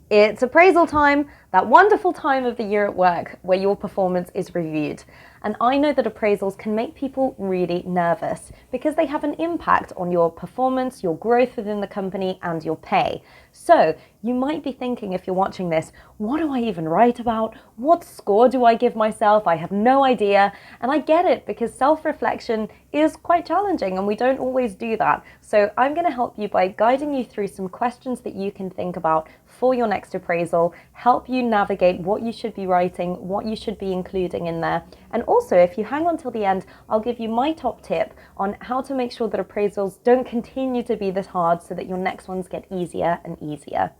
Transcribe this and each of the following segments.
It's appraisal time, that wonderful time of the year at work where your performance is reviewed. And I know that appraisals can make people really nervous because they have an impact on your performance, your growth within the company, and your pay. So you might be thinking, if you're watching this, what do I even write about? What score do I give myself? I have no idea. And I get it, because self-reflection is quite challenging and we don't always do that. So I'm going to help you by guiding you through some questions that you can think about for your next appraisal, help you navigate what you should be writing, what you should be including in there. And also, if you hang on till the end, I'll give you my top tip on how to make sure that appraisals don't continue to be this hard so that your next ones get easier and easier.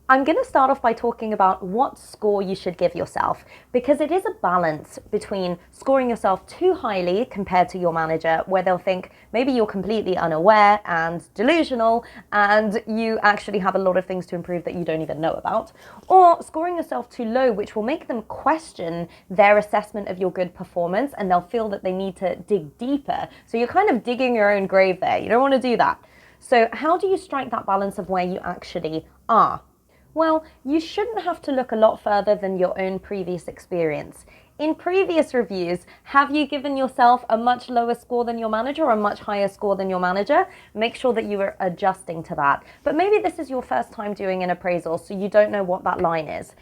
I'm going to start off by talking about what score you should give yourself, because it is a balance between scoring yourself too highly compared to your manager, where they'll think maybe you're completely unaware and delusional and you actually have a lot of things to improve that you don't even know about, or scoring yourself too low, which will make them question their assessment of your good performance and they'll feel that they need to dig deeper. So you're kind of digging your own grave there. You don't want to do that. So how do you strike that balance of where you actually are? Well, you shouldn't have to look a lot further than your own previous experience. In previous reviews, have you given yourself a much lower score than your manager or a much higher score than your manager? Make sure that you are adjusting to that. But maybe this is your first time doing an appraisal, so you don't know what that line is.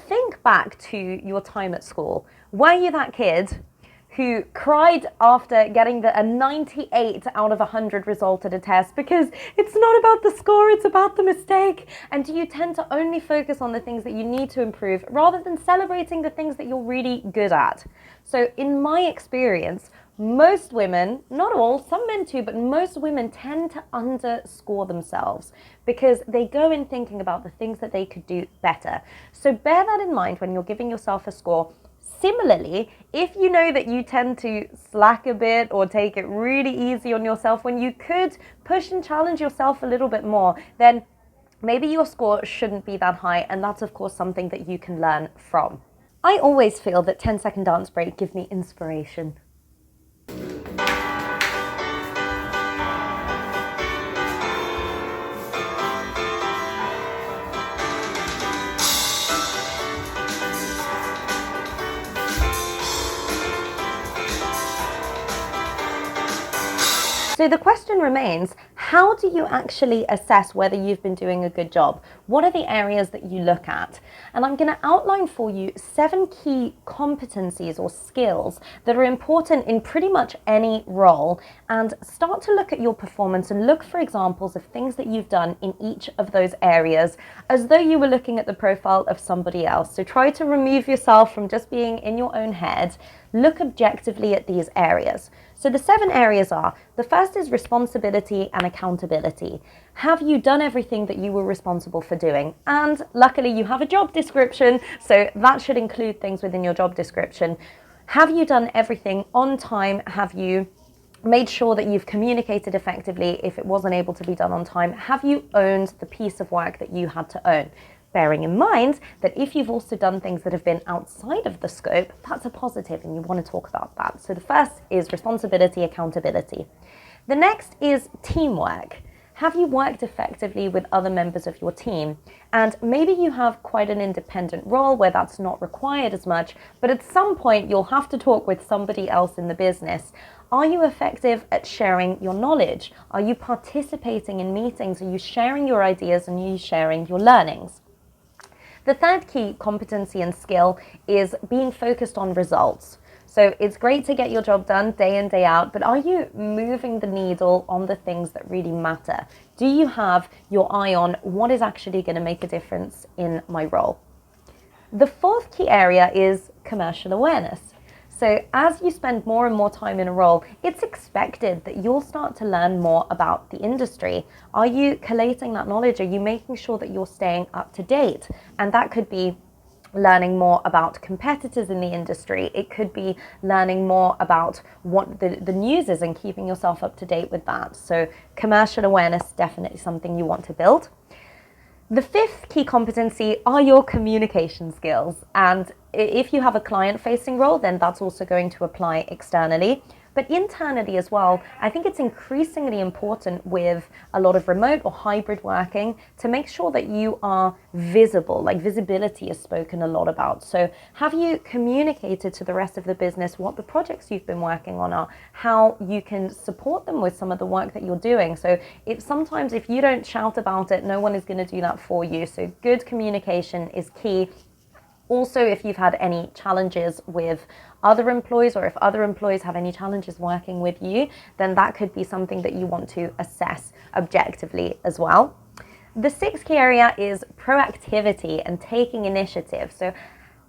Think back to your time at school. Were you that kid who cried after getting a 98 out of 100 result at a test because it's not about the score, it's about the mistake? And do you tend to only focus on the things that you need to improve rather than celebrating the things that you're really good at? So in my experience, most women, not all, some men too, but most women tend to underscore themselves because they go in thinking about the things that they could do better. So bear that in mind when you're giving yourself a score. Similarly, if you know that you tend to slack a bit or take it really easy on yourself when you could push and challenge yourself a little bit more, then maybe your score shouldn't be that high, and that's of course something that you can learn from. I always feel that 10-second dance break give me inspiration. So the question remains, how do you actually assess whether you've been doing a good job? What are the areas that you look at? And I'm going to outline for you 7 key competencies or skills that are important in pretty much any role, and start to look at your performance and look for examples of things that you've done in each of those areas as though you were looking at the profile of somebody else. So try to remove yourself from just being in your own head. Look objectively at these areas. So the 7 areas are, the first is responsibility and accountability. Have you done everything that you were responsible for doing? And luckily you have a job description, so that should include things within your job description. Have you done everything on time? Have you made sure that you've communicated effectively if it wasn't able to be done on time? Have you owned the piece of work that you had to own? Bearing in mind that if you've also done things that have been outside of the scope, that's a positive and you want to talk about that. So the first is responsibility, accountability. The next is teamwork. Have you worked effectively with other members of your team? And maybe you have quite an independent role where that's not required as much, but at some point you'll have to talk with somebody else in the business. Are you effective at sharing your knowledge? Are you participating in meetings? Are you sharing your ideas and are you sharing your learnings? The third key competency and skill is being focused on results. So it's great to get your job done day in, day out, but are you moving the needle on the things that really matter? Do you have your eye on what is actually going to make a difference in my role? The fourth key area is commercial awareness. So as you spend more and more time in a role, it's expected that you'll start to learn more about the industry. Are you collating that knowledge? Are you making sure that you're staying up to date? And that could be learning more about competitors in the industry. It could be learning more about what the news is and keeping yourself up to date with that. So commercial awareness, definitely something you want to build. The fifth key competency are your communication skills. And if you have a client-facing role, then that's also going to apply externally. But internally as well, I think it's increasingly important with a lot of remote or hybrid working to make sure that you are visible. Like visibility is spoken a lot about. So have you communicated to the rest of the business what the projects you've been working on are, how you can support them with some of the work that you're doing? So sometimes if you don't shout about it, no one is going to do that for you. So good communication is key. Also, if you've had any challenges with other employees, or if other employees have any challenges working with you, then that could be something that you want to assess objectively as well. The sixth key area is proactivity and taking initiative. So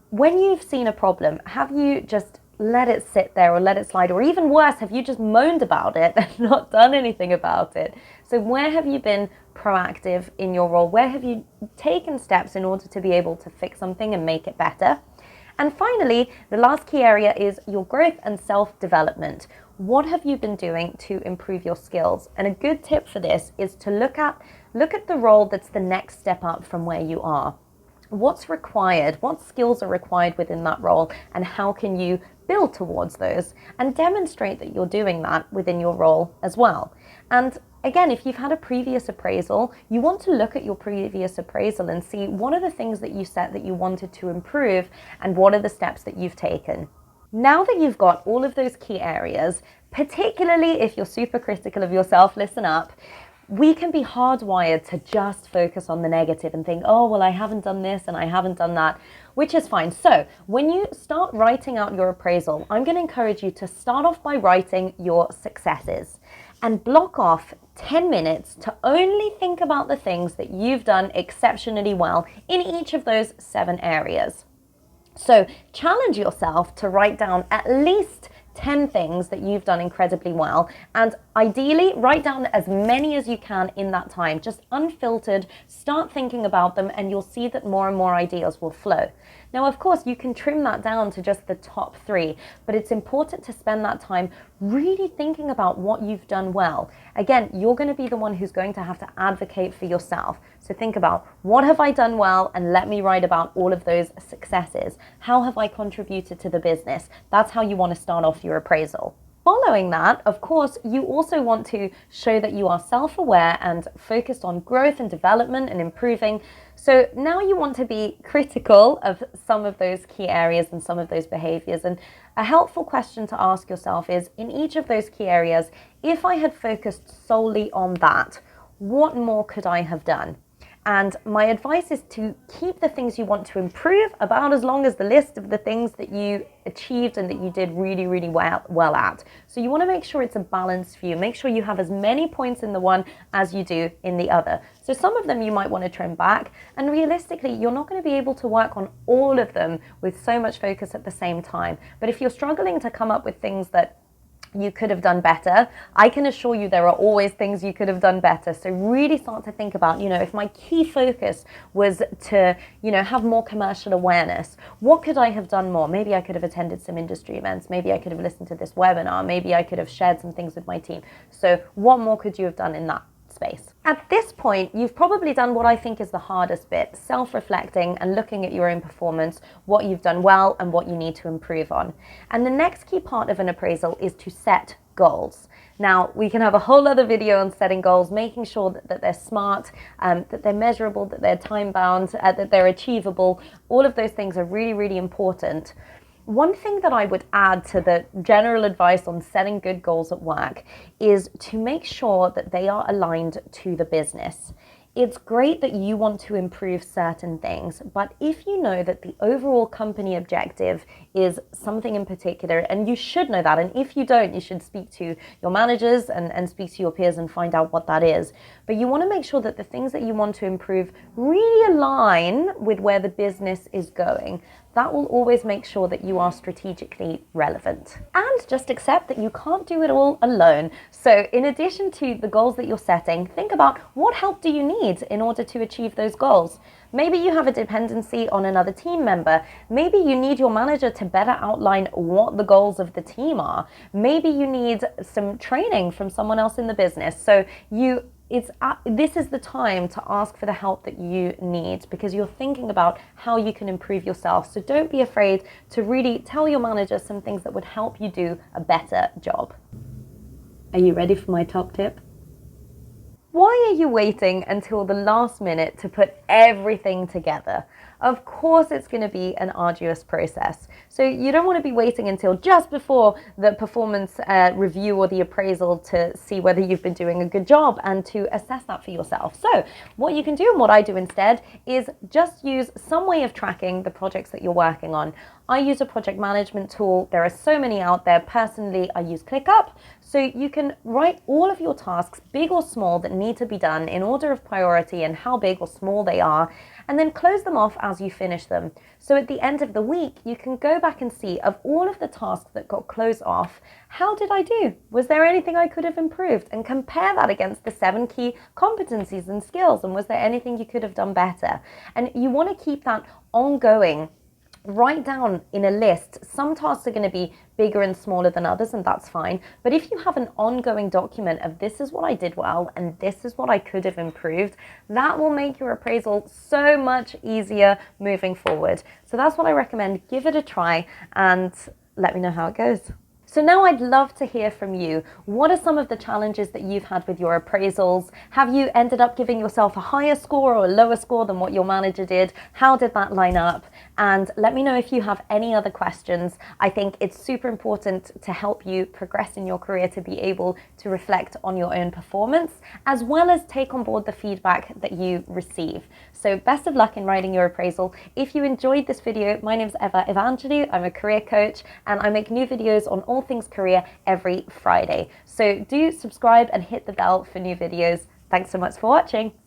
when you've seen a problem, have you just let it sit there or let it slide? Or even worse, have you just moaned about it and not done anything about it? So where have you been proactive in your role? Where have you taken steps in order to be able to fix something and make it better? And finally, the last key area is your growth and self-development. What have you been doing to improve your skills? And a good tip for this is to look at the role that's the next step up from where you are. What's required? What skills are required within that role? And how can you build towards those and demonstrate that you're doing that within your role as well? And again, if you've had a previous appraisal, you want to look at your previous appraisal and see what are the things that you said that you wanted to improve and what are the steps that you've taken. Now that you've got all of those key areas, particularly if you're super critical of yourself, listen up. We can be hardwired to just focus on the negative and think, oh, well, I haven't done this and I haven't done that, which is fine. So when you start writing out your appraisal, I'm going to encourage you to start off by writing your successes and block off 10 minutes to only think about the things that you've done exceptionally well in each of those 7 areas. So challenge yourself to write down at least 10 things that you've done incredibly well, and ideally write down as many as you can in that time. Just unfiltered, start thinking about them, and you'll see that more and more ideas will flow. Now, of course, you can trim that down to just the top 3, but it's important to spend that time really thinking about what you've done well. Again, you're going to be the one who's going to have to advocate for yourself. So think about, what have I done well? And let me write about all of those successes. How have I contributed to the business? That's how you want to start off your appraisal. Following that, of course, you also want to show that you are self-aware and focused on growth and development and improving. So now you want to be critical of some of those key areas and some of those behaviors. And a helpful question to ask yourself is, in each of those key areas, if I had focused solely on that, what more could I have done? And my advice is to keep the things you want to improve about as long as the list of the things that you achieved and that you did really, really well at. So you want to make sure it's a balanced view. Make sure you have as many points in the one as you do in the other. So some of them you might want to trim back, and realistically, you're not going to be able to work on all of them with so much focus at the same time. But if you're struggling to come up with things that you could have done better, I can assure you there are always things you could have done better. So really start to think about, if my key focus was to, have more commercial awareness, what could I have done more? Maybe I could have attended some industry events. Maybe I could have listened to this webinar. Maybe I could have shared some things with my team. So what more could you have done in that space? At this point, you've probably done what I think is the hardest bit, self-reflecting and looking at your own performance, what you've done well and what you need to improve on. And the next key part of an appraisal is to set goals. Now, we can have a whole other video on setting goals, making sure that they're smart, that they're measurable, that they're time-bound, that they're achievable. All of those things are really, really important. One thing that I would add to the general advice on setting good goals at work is to make sure that they are aligned to the business. It's great that you want to improve certain things, but if you know that the overall company objective is something in particular, and you should know that, and if you don't, you should speak to your managers and speak to your peers and find out what that is. But you want to make sure that the things that you want to improve really align with where the business is going. That will always make sure that you are strategically relevant. And just accept that you can't do it all alone. So in addition to the goals that you're setting, think about what help do you need in order to achieve those goals. Maybe you have a dependency on another team member. Maybe you need your manager to better outline what the goals of the team are. Maybe you need some training from someone else in the business. So you this is the time to ask for the help that you need, because you're thinking about how you can improve yourself. So don't be afraid to really tell your manager some things that would help you do a better job. Are you ready for my top tip? Why are you waiting until the last minute to put everything together? Of course, it's going to be an arduous process. So you don't want to be waiting until just before the performance review or the appraisal to see whether you've been doing a good job and to assess that for yourself. So what you can do, and what I do instead, is just use some way of tracking the projects that you're working on. I use a project management tool. There are so many out there. Personally, I use ClickUp. So you can write all of your tasks, big or small, that need to be done in order of priority and how big or small they are, and then close them off as you finish them. So at the end of the week, you can go back and see, of all of the tasks that got closed off, how did I do? Was there anything I could have improved? And compare that against the 7 key competencies and skills. And was there anything you could have done better? And you want to keep that ongoing. Write down in a list. Some tasks are going to be bigger and smaller than others, and that's fine. But if you have an ongoing document of this is what I did well and this is what I could have improved, that will make your appraisal so much easier moving forward. So that's what I recommend. Give it a try and let me know how it goes. So now I'd love to hear from you. What are some of the challenges that you've had with your appraisals? Have you ended up giving yourself a higher score or a lower score than what your manager did? How did that line up? And let me know if you have any other questions. I think it's super important to help you progress in your career, to be able to reflect on your own performance, as well as take on board the feedback that you receive. So best of luck in writing your appraisal. If you enjoyed this video, my name's Eva Evangelou. I'm a career coach and I make new videos on all things career every Friday. So do subscribe and hit the bell for new videos. Thanks so much for watching.